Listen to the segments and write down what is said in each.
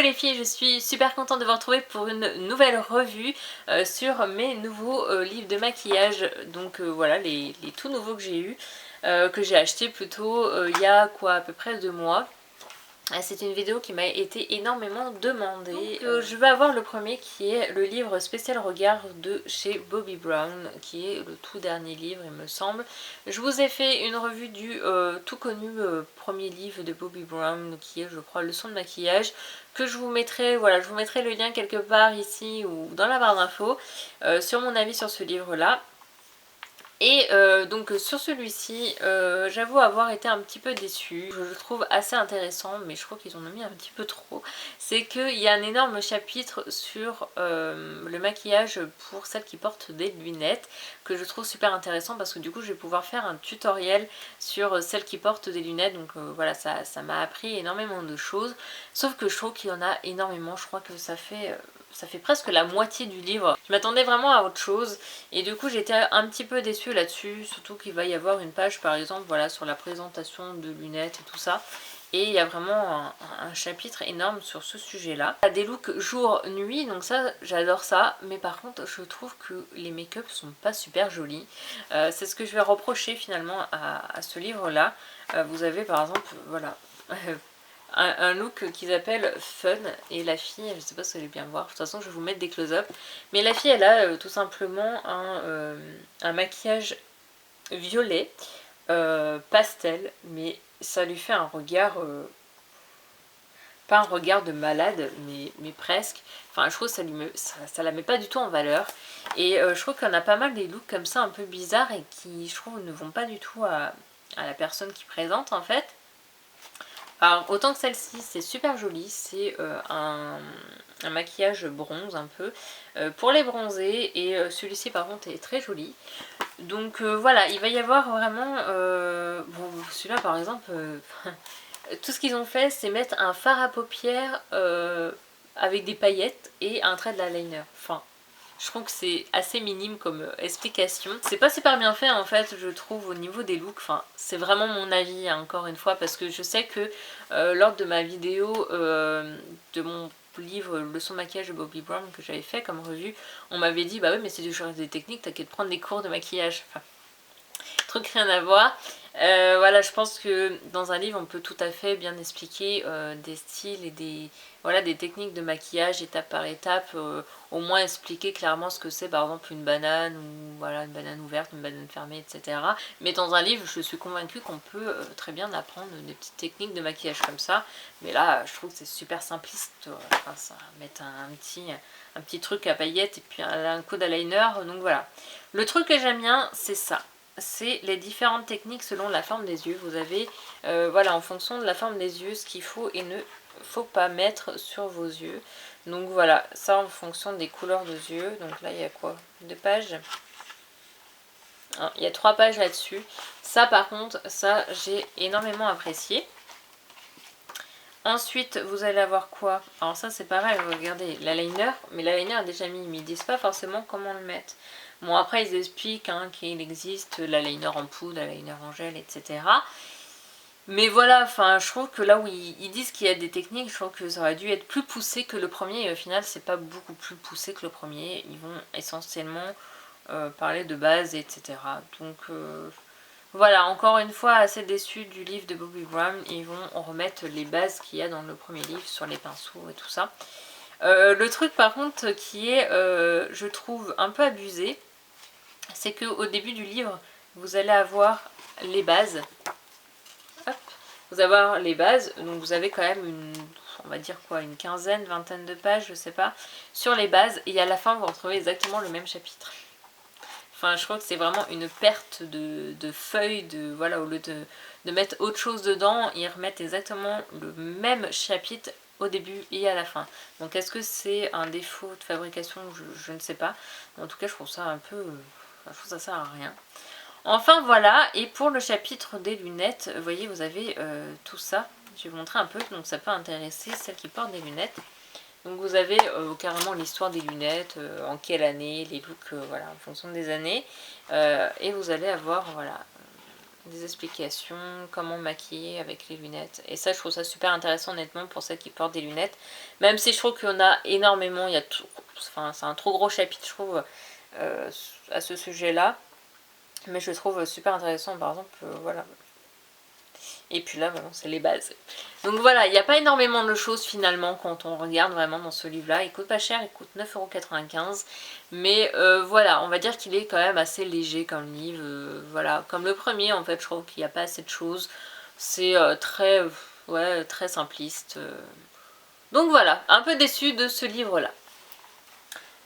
les filles, je suis super contente de vous retrouver pour une nouvelle revue sur mes nouveaux livres de maquillage. Donc voilà, les tout nouveaux que j'ai eu, que j'ai acheté plutôt il y a quoi, à peu près 2 mois. C'est une vidéo qui m'a été énormément demandée. Donc, je vais avoir le premier qui est le livre spécial regard de chez Bobbi Brown, qui est le tout dernier livre il me semble. Je vous ai fait une revue du tout connu premier livre de Bobbi Brown qui est je crois Leçon de maquillage, que je vous mettrai, voilà, je vous mettrai le lien quelque part ici ou dans la barre d'infos sur mon avis sur ce livre là. Et donc sur celui-ci, j'avoue avoir été un petit peu déçue. Je le trouve assez intéressant, mais je crois qu'ils en ont mis un petit peu trop. C'est qu'il y a un énorme chapitre sur le maquillage pour celles qui portent des lunettes, que je trouve super intéressant parce que du coup je vais pouvoir faire un tutoriel sur celles qui portent des lunettes. Donc voilà, ça m'a appris énormément de choses. Sauf que je trouve qu'il y en a énormément, je crois que ça fait presque la moitié du livre. Je m'attendais vraiment à autre chose et du coup j'étais un petit peu déçue là-dessus, surtout qu'il va y avoir une page par exemple voilà, sur la présentation de lunettes et tout ça. Et il y a vraiment un chapitre énorme sur ce sujet-là. Il y a des looks jour-nuit, donc ça j'adore ça, mais par contre je trouve que les make-up sont pas super jolis. C'est ce que je vais reprocher finalement à ce livre-là. Vous avez par exemple, voilà... un look qu'ils appellent fun, et la fille, je sais pas si vous allez bien voir, de toute façon je vais vous mettre des close-up, mais la fille elle a tout simplement un maquillage violet, pastel, mais ça lui fait un regard, pas un regard de malade, mais presque, enfin je trouve que ça la met pas du tout en valeur, et je trouve qu'il y en a pas mal des looks comme ça un peu bizarres et qui je trouve ne vont pas du tout à la personne qui présente en fait. Alors autant que celle-ci c'est super joli, c'est un maquillage bronze un peu pour les bronzés, et celui-ci par contre est très joli. Donc voilà, il va y avoir vraiment, bon celui-là par exemple, tout ce qu'ils ont fait c'est mettre un fard à paupières avec des paillettes et un trait de l'eyeliner. Enfin, je trouve que c'est assez minime comme explication. C'est pas super bien fait en fait, je trouve, au niveau des looks. Enfin, c'est vraiment mon avis, hein, encore une fois, parce que je sais que lors de ma vidéo de mon livre Leçon de maquillage de Bobbi Brown que j'avais fait comme revue, on m'avait dit bah oui mais c'est du genre des techniques, t'as qu'à te prendre des cours de maquillage. Enfin, truc rien à voir. Voilà, je pense que dans un livre on peut tout à fait bien expliquer des styles et des techniques de maquillage étape par étape, au moins expliquer clairement ce que c'est par exemple une banane, ou voilà, une banane ouverte, une banane fermée, etc. Mais dans un livre je suis convaincue qu'on peut très bien apprendre des petites techniques de maquillage comme ça, mais là je trouve que c'est super simpliste, enfin, ça, mettre un petit truc à paillettes et puis un coup d'eyeliner, donc voilà. Le truc que j'aime bien c'est ça, c'est les différentes techniques selon la forme des yeux. Vous avez, voilà, en fonction de la forme des yeux, ce qu'il faut et ne faut pas mettre sur vos yeux. Donc voilà, ça en fonction des couleurs de yeux. Donc là, il y a quoi? 2 pages. Il y a 3 pages là-dessus. Ça, par contre, ça, j'ai énormément apprécié. Ensuite, vous allez avoir quoi? Alors ça, c'est pareil, regardez, l'eyeliner. Mais l'eyeliner est déjà mis, mais ils disent pas forcément comment le mettre. Bon, après ils expliquent qu'il existe l'eyeliner en poudre, l'eyeliner en gel, etc. Mais voilà, enfin je trouve que là où ils disent qu'il y a des techniques, je trouve que ça aurait dû être plus poussé que le premier, et au final c'est pas beaucoup plus poussé que le premier. Ils vont essentiellement parler de base, etc. Donc voilà, encore une fois assez déçue du livre de Bobbi Brown. Ils vont remettre les bases qu'il y a dans le premier livre sur les pinceaux et tout ça. Le truc par contre qui est, je trouve, un peu abusé, c'est qu'au début du livre, vous allez avoir les bases. Hop, vous allez avoir les bases, donc vous avez quand même on va dire quoi, une quinzaine, vingtaine de pages, je sais pas, sur les bases, et à la fin vous retrouvez exactement le même chapitre. Enfin, je crois que c'est vraiment une perte de feuilles, voilà, au lieu de mettre autre chose dedans, ils remettent exactement le même chapitre au début et à la fin. Donc est-ce que c'est un défaut de fabrication? Je ne sais pas. En tout cas, je trouve ça un peu... je trouve ça sert à rien. Enfin voilà, et pour le chapitre des lunettes, vous voyez, vous avez tout ça. Je vais vous montrer un peu, donc ça peut intéresser celles qui portent des lunettes. Donc vous avez carrément l'histoire des lunettes, en quelle année, les looks, voilà, en fonction des années. Et vous allez avoir, voilà, des explications, comment maquiller avec les lunettes. Et ça, je trouve ça super intéressant honnêtement pour celles qui portent des lunettes. Même si je trouve qu'il y en a énormément, il y a tout, enfin c'est un trop gros chapitre je trouve à ce sujet-là. Mais je le trouve super intéressant par exemple, voilà. Et puis là, vraiment, c'est les bases. Donc voilà, il n'y a pas énormément de choses finalement quand on regarde vraiment dans ce livre-là. Il coûte pas cher, il coûte 9,95 €. Mais voilà, on va dire qu'il est quand même assez léger comme livre. Voilà, comme le premier, en fait, je trouve qu'il n'y a pas assez de choses. C'est très, ouais, très simpliste. Donc voilà, un peu déçue de ce livre-là.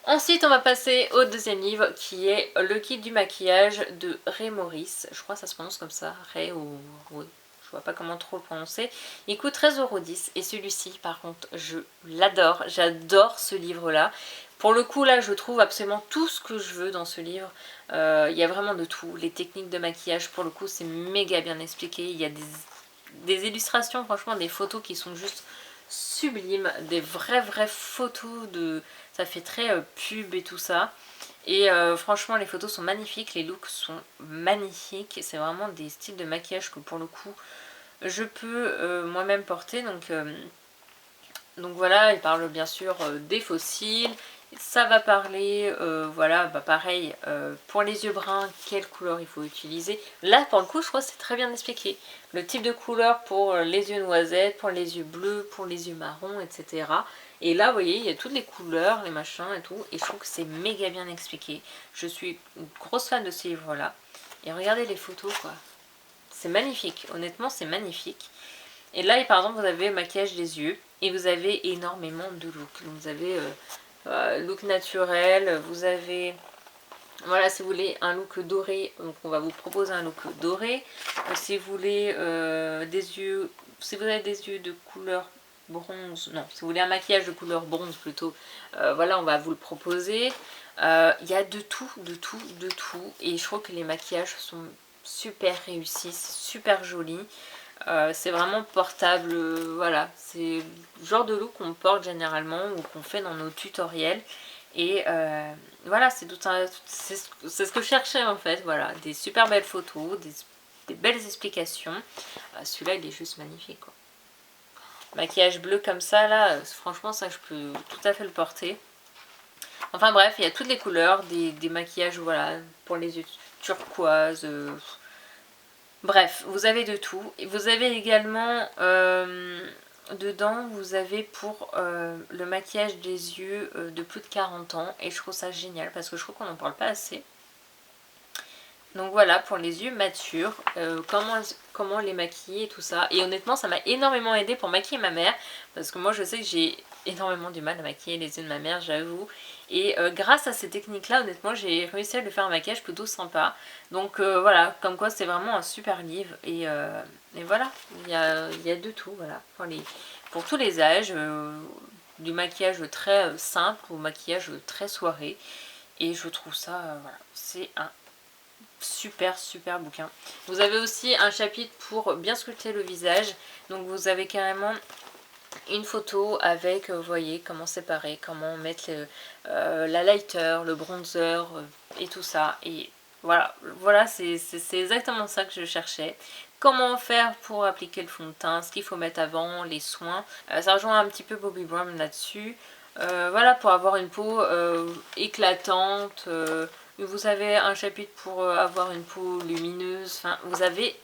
Ensuite, on va passer au deuxième livre qui est Le kit du maquillage de Ray Morris. Je crois que ça se prononce comme ça, Ray ou... Oui. Je vois pas comment trop le prononcer. Il coûte 13,10 € et celui-ci par contre je l'adore, j'adore ce livre là. Pour le coup là je trouve absolument tout ce que je veux dans ce livre. Il y a vraiment de tout, les techniques de maquillage pour le coup c'est méga bien expliqué. Il y a des illustrations, franchement des photos qui sont juste sublimes, des vraies photos de... Ça fait très pub et tout ça. Et franchement les photos sont magnifiques, les looks sont magnifiques. C'est vraiment des styles de maquillage que pour le coup je peux moi-même porter. Donc voilà, il parle bien sûr des fossiles. Ça va parler, voilà, bah pareil, pour les yeux bruns, quelle couleur il faut utiliser. Là, pour le coup, je crois que c'est très bien expliqué. Le type de couleur pour les yeux noisettes, pour les yeux bleus, pour les yeux marrons, etc. Et là, vous voyez, il y a toutes les couleurs, les machins et tout. Et je trouve que c'est méga bien expliqué. Je suis une grosse fan de ce livre-là. Et regardez les photos, quoi. C'est magnifique. Honnêtement, c'est magnifique. Et là, par exemple, vous avez le maquillage des yeux. Et vous avez énormément de looks. Donc, vous avez look naturel. Vous avez... Voilà, si vous voulez un look doré, donc on va vous proposer un look doré. Si vous voulez des yeux... Si vous avez des yeux de couleur bronze, non, si vous voulez un maquillage de couleur bronze plutôt, voilà, on va vous le proposer. Il y a de tout, de tout, de tout. Et je trouve que les maquillages sont super réussis, super jolis. C'est vraiment portable, voilà. C'est le genre de look qu'on porte généralement ou qu'on fait dans nos tutoriels. Et voilà, c'est ce que je cherchais en fait, voilà. Des super belles photos, des belles explications. Celui-là, il est juste magnifique, quoi. Maquillage bleu comme ça, là, franchement, ça, je peux tout à fait le porter. Enfin bref, il y a toutes les couleurs, des maquillages, voilà, pour les yeux turquoise. Bref, vous avez de tout. Et vous avez également, dedans, vous avez pour le maquillage des yeux de plus de 40 ans. Et je trouve ça génial parce que je trouve qu'on n'en parle pas assez. Donc voilà, pour les yeux matures, comment les maquiller et tout ça. Et honnêtement, ça m'a énormément aidé pour maquiller ma mère. Parce que moi, je sais que j'ai énormément du mal à maquiller les yeux de ma mère, j'avoue. Et grâce à ces techniques-là, honnêtement, j'ai réussi à lui faire un maquillage plutôt sympa. Donc voilà, comme quoi c'est vraiment un super livre. Et voilà, il y a de tout, voilà. Pour tous les âges, du maquillage très simple au maquillage très soirée. Et je trouve ça, voilà, c'est un super bouquin. Vous avez aussi un chapitre pour bien sculpter le visage. Donc vous avez carrément une photo avec, vous voyez, comment séparer, comment mettre la lighter, le bronzer et tout ça. Et voilà, c'est exactement ça que je cherchais. Comment faire pour appliquer le fond de teint, ce qu'il faut mettre avant, les soins. Ça rejoint un petit peu Bobbi Brown là-dessus. Voilà, pour avoir une peau éclatante. Vous avez un chapitre pour avoir une peau lumineuse. Enfin, vous avez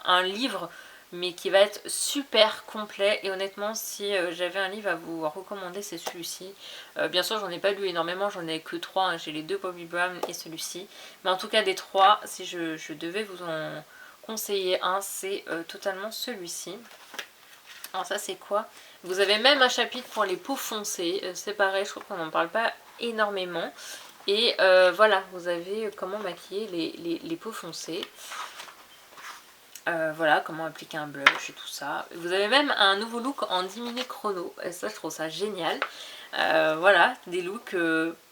un livre mais qui va être super complet. Et honnêtement, si j'avais un livre à vous recommander, c'est celui-ci. Bien sûr, j'en ai pas lu énormément, j'en ai que 3. Hein. J'ai les 2 Bobbi Brown et celui-ci. Mais en tout cas, des 3, si je devais vous en conseiller un, c'est totalement celui-ci. Alors ça, c'est quoi? Vous avez même un chapitre pour les peaux foncées. C'est pareil, je trouve qu'on n'en parle pas énormément. Et voilà, vous avez comment maquiller les peaux foncées. Voilà, comment appliquer un blush et tout ça. Vous avez même un nouveau look en 10 minutes chrono. Et ça, je trouve ça génial. Voilà, des looks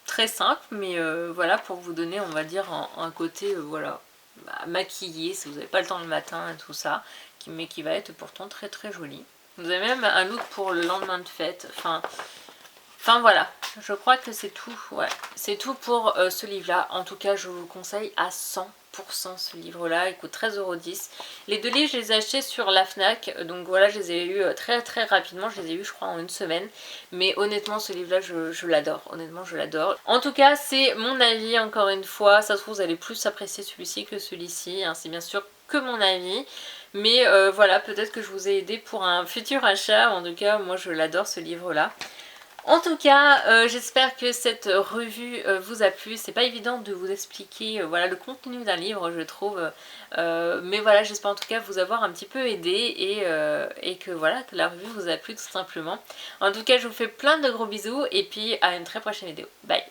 très simples, mais voilà, pour vous donner, on va dire, un côté, voilà, maquillé, si vous n'avez pas le temps le matin et tout ça, mais qui va être pourtant très joli. Vous avez même un look pour le lendemain de fête. Enfin, Enfin voilà, je crois que c'est tout, ouais. C'est tout pour ce livre-là. En tout cas, je vous le conseille à 100% ce livre-là. Il coûte 13,10 €. Les deux livres, je les ai achetés sur la Fnac. Donc voilà, je les ai eus très très rapidement. Je les ai eus, je crois, en une semaine. Mais honnêtement, ce livre-là, je l'adore. Honnêtement, je l'adore. En tout cas, c'est mon avis, encore une fois. Ça se trouve, vous allez plus apprécier celui-ci que celui-ci, hein. C'est bien sûr que mon avis. Mais voilà, peut-être que je vous ai aidé pour un futur achat. En tout cas, moi, je l'adore, ce livre-là. En tout cas, j'espère que cette revue vous a plu. C'est pas évident de vous expliquer voilà, le contenu d'un livre, je trouve. Mais voilà, j'espère en tout cas vous avoir un petit peu aidé et que voilà, que la revue vous a plu tout simplement. En tout cas, je vous fais plein de gros bisous et puis à une très prochaine vidéo. Bye!